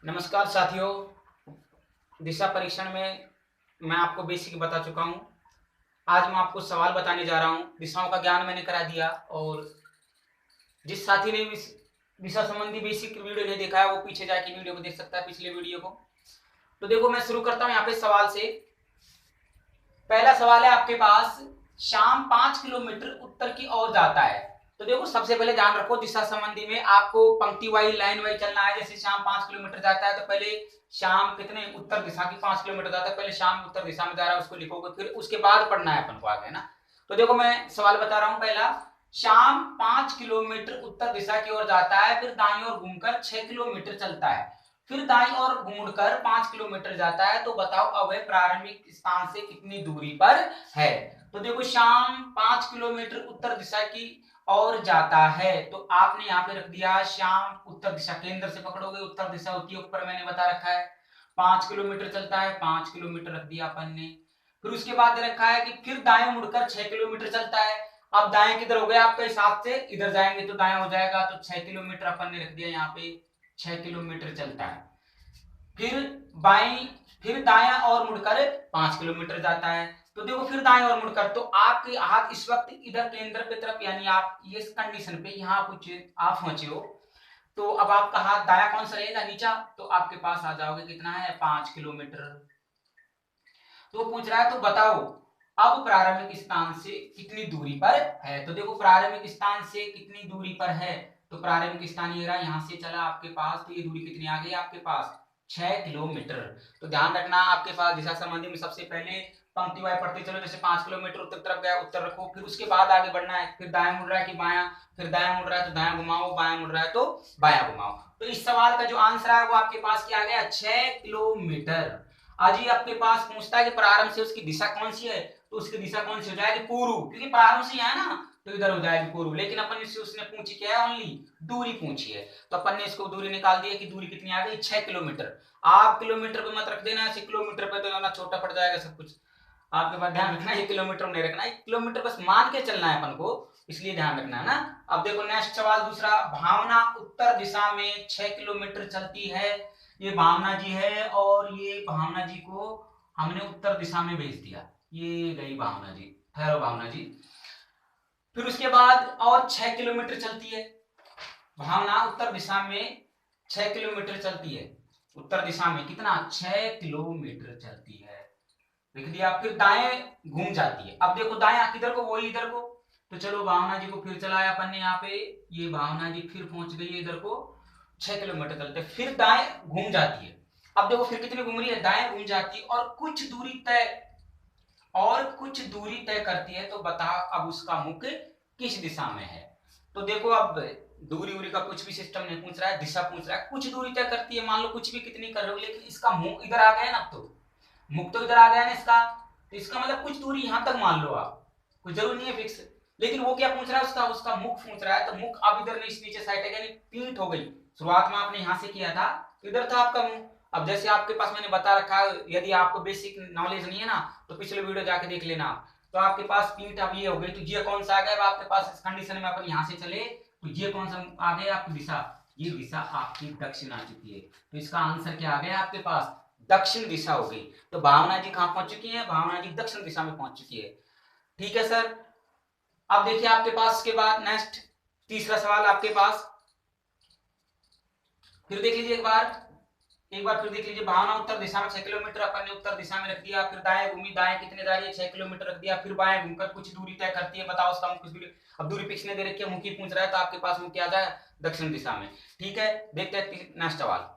नमस्कार साथियों। दिशा परीक्षण में मैं आपको बेसिक बता चुका हूँ। आज मैं आपको सवाल बताने जा रहा हूँ। दिशाओं का ज्ञान मैंने करा दिया और जिस साथी ने इस दिशा संबंधी बेसिक वीडियो नहीं देखा है वो पीछे जाके वीडियो को देख सकता है, पिछले वीडियो को। तो देखो मैं शुरू करता हूँ यहाँ पे सवाल से। पहला सवाल है आपके पास, शाम 5 किलोमीटर उत्तर की ओर जाता है। तो देखो सबसे पहले ध्यान रखो, दिशा संबंधी में आपको पंक्ति वाइज लाइन वाइज चलना है। जैसे शाम 5 किलोमीटर जाता है तो पहले शाम कितने उत्तर दिशा की 5 किलोमीटर जाता है, पहले शाम उत्तर दिशा में जा रहा है उसको लिखोगे, फिर उसके बाद पढ़ना है अपन को आगे ना। तो देखो मैं सवाल बता रहा हूं। पहला, शाम 5 किलोमीटर उत्तर दिशा की ओर जाता है, फिर दाईं ओर घूमकर 6 किलोमीटर चलता है, फिर दाईं ओर मुड़कर 5 किलोमीटर जाता है। तो बताओ अब वह प्रारंभिक स्थान से कितनी दूरी पर है। तो देखो शाम 5 किलोमीटर उत्तर दिशा की और जाता है, तो आपने यहाँ पे रख दिया शाम उत्तर दिशा, केंद्र से पकड़ोगे उत्तर दिशा होती है, ऊपर मैंने बता रखा है 5 किलोमीटर चलता है, 5 किलोमीटर रख दिया अपन ने। फिर उसके बाद रखा है कि फिर दाएं मुड़कर 6 किलोमीटर चलता है। अब दाएं किधर हो गया आपके हिसाब से, इधर जाएंगे तो दाएं हो जाएगा, तो 6 किलोमीटर अपन ने रख दिया यहाँ पे, 6 किलोमीटर चलता है। फिर बाएं, फिर दाया और मुड़कर 5 किलोमीटर जाता है। तो देखो फिर दाएं और मुड़कर, तो आपके हाथ इस वक्त इधर केंद्र की तरफ, यानी आप ये कंडीशन पे यहाँ कुछ आप पहुंचे हो, तो अब आपका हाथ दाया कौन सा रहेगा, नीचा, तो आपके पास आ जाओगे कितना है 5 किलोमीटर। तो पूछ रहा है तो बताओ अब प्रारंभिक स्थान से कितनी दूरी पर है। तो देखो प्रारंभिक स्थान से कितनी दूरी पर है, तो प्रारंभिक स्थान ये रहा, यहां से चला आपके पास, तो ये दूरी कितनी आ गई आपके पास 6 किलोमीटर। तो ध्यान रखना आपके पास दिशा संबंधी में सबसे पहले पंक्ति वार पढ़ते चलो। जैसे 5 किलोमीटर उत्तर तरफ गया, उत्तर रखो, फिर उसके बाद आगे बढ़ना है। फिर दाएं मुड़ रहा है कि बायां, फिर दाएं मुड़ रहा है तो दायां घुमाओ, बायां मुड़ रहा है तो बायां घुमाओ। तो इस सवाल का जो आंसर है वो आपके पास क्या आ गया 6 किलोमीटर। आज ही आपके पास पूछता है कि प्रारंभ से उसकी दिशा कौन सी है, तो उसकी दिशा कौन सी हो जाएगी पूर्व, क्योंकि प्रारंभ से है ना, तो इधर हो जाएगी पूर्व। लेकिन अपन इससे उसने पूछी क्या है, ओनली दूरी पूछी है, तो अपन ने इसको दूरी निकाल दी है कि दूरी कितनी आ गई 6 किलोमीटर। आप किलोमीटर पे मत रख देना, ऐसे किलोमीटर पे तो ना छोटा पड़ जाएगा सब कुछ। आपके पास ध्यान रखना है किलोमीटर में नहीं रखना है, किलोमीटर बस मान के चलना है अपन को, इसलिए ध्यान रखना है ना। अब देखो नेक्स्ट सवाल दूसरा, भावना उत्तर दिशा में 6 किलोमीटर चलती है। ये भावना जी है और ये भावना जी को हमने उत्तर दिशा में भेज दिया, ये गई भावना जी, ठहरो भावना जी। फिर उसके बाद और 6 किलोमीटर चलती है भावना उत्तर दिशा में, 6 किलोमीटर चलती है उत्तर दिशा में, कितना 6 किलोमीटर चलती है, लिख दिया। फिर दाएं घूम जाती है। अब देखो दाएं किधर को, वही इधर को, तो चलो भावना जी को फिर चलाया अपन ने यहाँ पे, ये भावना जी फिर पहुंच गई है इधर को, 6 किलोमीटर चलते, फिर दाएं घूम जाती है। अब देखो फिर कितनी घूम रही है, दाएं घूम जाती है और कुछ दूरी तय, और कुछ दूरी तय करती है। तो बता अब उसका मुख किस दिशा में है। तो देखो अब दूरी उरी का कुछ भी सिस्टम नहीं पूछ रहा है, दिशा पूछ रहा है, कुछ दूरी तय करती है, मान लो कुछ भी कितनी कर रहे हो, लेकिन इसका मुंह इधर आ गया ना, अब तो मुख तो इधर आ गया ना इसका, तो इसका मतलब कुछ दूरी यहां तक मान लो आप, कुछ जरूर नहीं है फिक्स। लेकिन वो क्या पूछ रहा है, उसका मुख पूछ रहा है, तो मुख अब इधर नहीं, इस नीचे साइड है, यानी पीठ हो गई। शुरुआत में आपने यहां से किया था, इधर था आपका मुंह। अब जैसे आपके पास मैंने बता रखा है, यदि आपको बेसिक नॉलेज नहीं है ना तो पिछले वीडियो जाके देख लेना आप। तो आपके पास पीठ अब ये हो गई, तो ये कौन सा आ गया आपके पास, इस कंडीशन में अपन यहां से चले तो ये कौन सा आ गया आपकी दिशा, ये दिशा आपकी दक्षिण आ चुकी है। तो इसका आंसर क्या आ गया आपके पास, दक्षिण दिशा हो गई। तो भावना जी कहां पहुंच चुकी है, भावना जी दक्षिण दिशा में पहुंच चुकी है। ठीक है सर। अब देखिए आपके पास के बाद नेक्स्ट तीसरा सवाल आपके पास, फिर देख लीजिए एक बार फिर देख लीजिए। भावना उत्तर दिशा में 6 किलोमीटर अपन ने उत्तर दिशा में रख दिया, फिर दाएं घूमी, दाएं कितने जा रही है 6 किलोमीटर रख दिया, फिर बाएं घूमकर कुछ दूरी तय करती है, बताओ उसका मुख किस दूरी। अब दूरी पिछले दे रखी है, मुखी पूछ रहा है, तो आपके पास मुख क्या आ जाए दक्षिण दिशा में। ठीक है, देखते हैं नेक्स्ट सवाल।